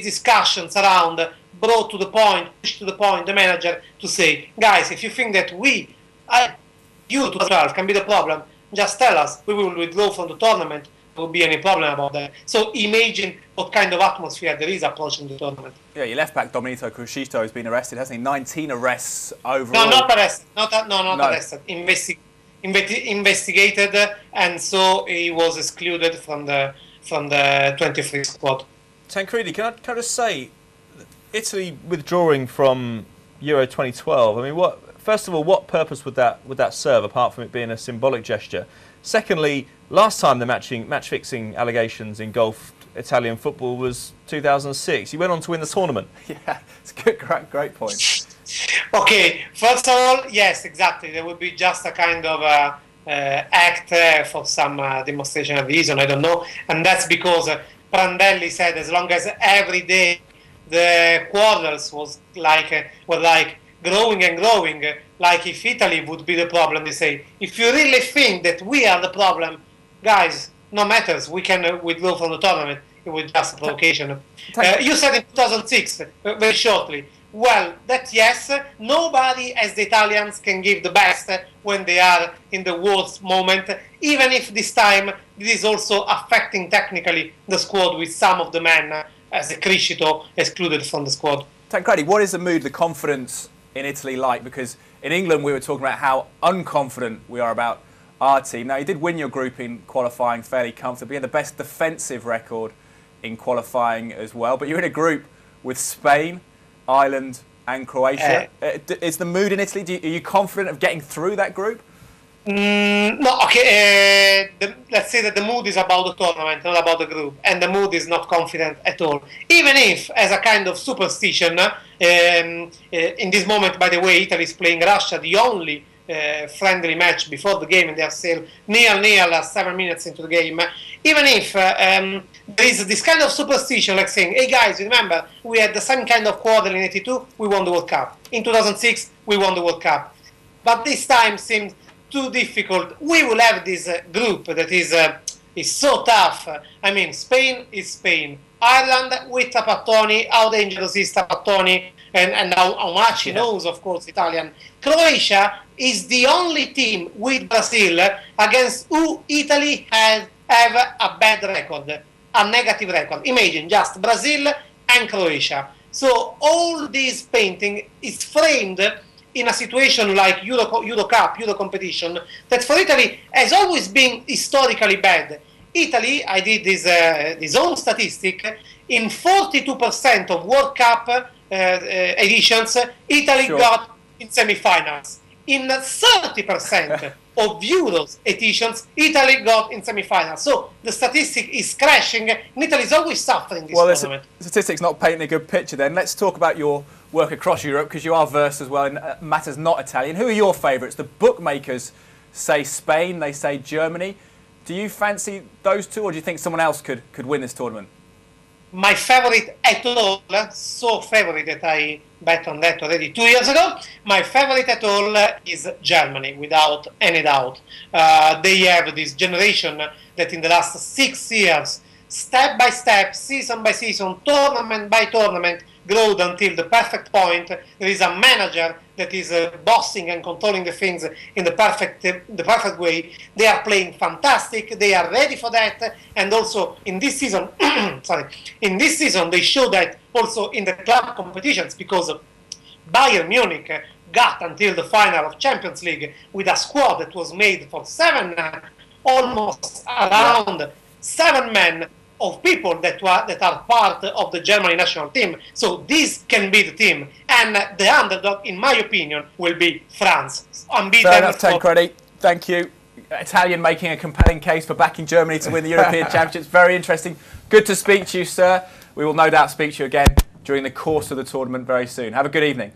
discussions around brought to the point, pushed to the point, the manager to say, guys, if you think that Euro 2012 can be the problem, just tell us, we will withdraw from the tournament. There will be any problem about that. So imagine what kind of atmosphere there is approaching the tournament. Yeah, your left back Domenico Cuscito has been arrested, hasn't he? 19 arrests overall. No, not arrested. Not arrested. Investigated, and so he was excluded from the 23 squad. Tancredi, can I just say, Italy withdrawing from Euro 2012. I mean, first of all, what purpose would that serve apart from it being a symbolic gesture? Secondly, last time the match-fixing allegations engulfed Italian football was 2006. He went on to win the tournament. Yeah, it's a great point. Okay, first of all, yes, exactly. There would be just a kind of act for some demonstration of reason, I don't know. And that's because Prandelli said as long as every day the quarrels were growing and growing, like if Italy would be the problem, they say, if you really think that we are the problem, guys, no matters, we can withdraw from the tournament. It was just a provocation. You said in 2006, very shortly, well, that yes, nobody as the Italians can give the best when they are in the worst moment, even if this time this is also affecting technically the squad with some of the men, as a Criscito, excluded from the squad. Tancredi, what is the mood, the confidence in Italy like? Because in England we were talking about how unconfident we are about our team. Now, you did win your group in qualifying fairly comfortably. You had the best defensive record in qualifying as well. But you're in a group with Spain, Ireland and Croatia. Is the mood in Italy, are you confident of getting through that group? No, okay. Let's say that the mood is about the tournament, not about the group. And the mood is not confident at all. Even if, as a kind of superstition, in this moment, by the way, Italy is playing Russia, the only friendly match before the game, and they are still near 7 minutes into the game. Even if there is this kind of superstition, like saying, hey guys, remember, we had the same kind of quarrel in 82, we won the World Cup. In 2006, we won the World Cup. But this time seemed too difficult. We will have this group that is so tough. I mean, Spain is Spain. Ireland with Trapattoni, how dangerous is Trapattoni, and how much he knows, of course, Italian. Croatia is the only team with Brazil against who Italy have a bad record, a negative record. Imagine just Brazil and Croatia. So all this painting is framed in a situation like Euro Cup, Euro competition, that for Italy has always been historically bad. Italy, I did this own statistic, in 42% of World Cup editions, Italy got in semi-finals. In 30% of Euros editions, Italy got in semi-finals. So the statistic is crashing, and Italy is always suffering this tournament. The statistics not painting a good picture then. Let's talk about your work across Europe, because you are versed as well in matters not Italian. Who are your favourites? The bookmakers say Spain, they say Germany. Do you fancy those two, or do you think someone else could win this tournament? My favourite at all, so favourite that I bet on that already 2 years ago, my favourite at all is Germany, without any doubt. They have this generation that in the last 6 years, step by step, season by season, tournament by tournament, growed until the perfect point. There is a manager that is bossing and controlling the things in the perfect way. They are playing fantastic. They are ready for that. And also in this season, in this season they show that also in the club competitions, because Bayern Munich got until the final of Champions League with a squad that was made for almost around 7 men of people that are part of the Germany national team. So this can be the team. And the underdog, in my opinion, will be France. Fair enough, Tancredi. Thank you. Italian making a compelling case for backing Germany to win the European Championships. Very interesting. Good to speak to you, sir. We will no doubt speak to you again during the course of the tournament very soon. Have a good evening.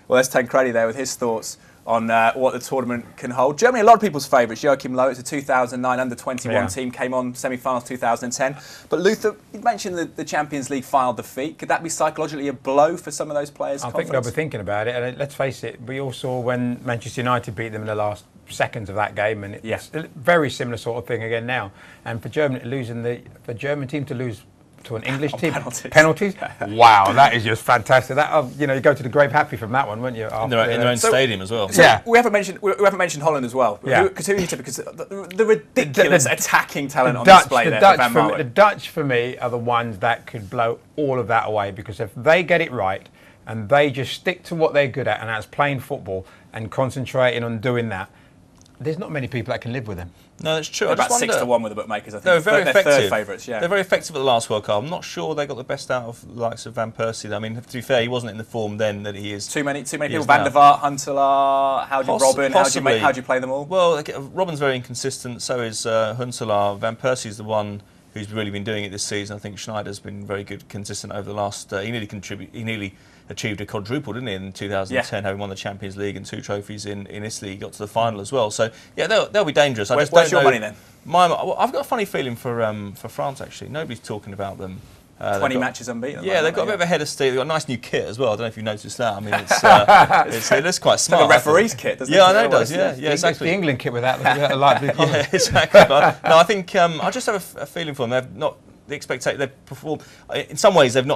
Well, there's Tancredi there with his thoughts on what the tournament can hold. Germany, a lot of people's favourites. Joachim Low, it's a 2009 under-21 team, came on semi-finals 2010. But Luther, you mentioned the Champions League final defeat. Could that be psychologically a blow for some of those players? I think they'll be thinking about it. And let's face it, we all saw when Manchester United beat them in the last seconds of that game, and it's a very similar sort of thing again now. And for Germany for German team to lose to an English team, penalties. Wow, that is just fantastic. That you go to the grave happy from that one, wouldn't you? In their own stadium as well. So we haven't mentioned Holland as well. Yeah. Because who are you to? Because the ridiculous attacking talent on display there. The Dutch for me are the ones that could blow all of that away, because if they get it right and they just stick to what they're good at, and that's playing football and concentrating on doing that, there's not many people that can live with them. No, that's true. They're about 6-1 with the bookmakers, I think. They're very effective. Third favourites, yeah. They're very effective at the last World Cup. I'm not sure they got the best out of the likes of Van Persie. I mean, to be fair, he wasn't in the form then that he is. Too many people. Van der Vaart, Huntelaar, Robben. How do you play them all? Well, Robben's very inconsistent. So is Huntelaar. Van Persie's the one who's really been doing it this season. I think Schneider's been very good, consistent over the last. He nearly achieved a quadruple, didn't he, in 2010, having won the Champions League and 2 trophies in Italy. He got to the final as well. So yeah, they'll be dangerous. Where's your money then? I've got a funny feeling for France actually. Nobody's talking about them. 20 matches unbeaten. Yeah, they've got a bit of a head of steam. They've got a nice new kit as well. I don't know if you've noticed that. I mean, it looks quite smart. Like a referee's kit, doesn't it? Yeah, I know it does. Yeah, exactly. The England kit with that light blue colour. Yeah, exactly. No, I think I just have a feeling for them. They've not the expectation. They've performed in some ways. They've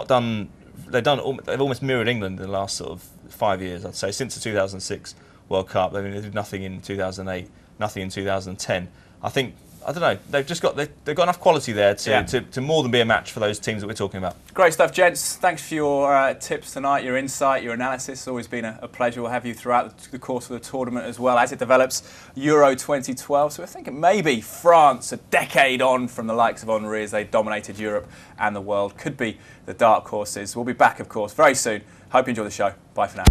almost mirrored England in the last sort of 5 years. I'd say since the 2006 World Cup. They did nothing in 2008, nothing in 2010. I don't know. They've got enough quality there to more than be a match for those teams that we're talking about. Great stuff, gents. Thanks for your tips tonight, your insight, your analysis. It's always been a pleasure. We'll have you throughout the course of the tournament as well as it develops Euro 2012. So we're thinking maybe France, a decade on from the likes of Henry as they dominated Europe and the world, could be the dark horses. We'll be back, of course, very soon. Hope you enjoy the show. Bye for now.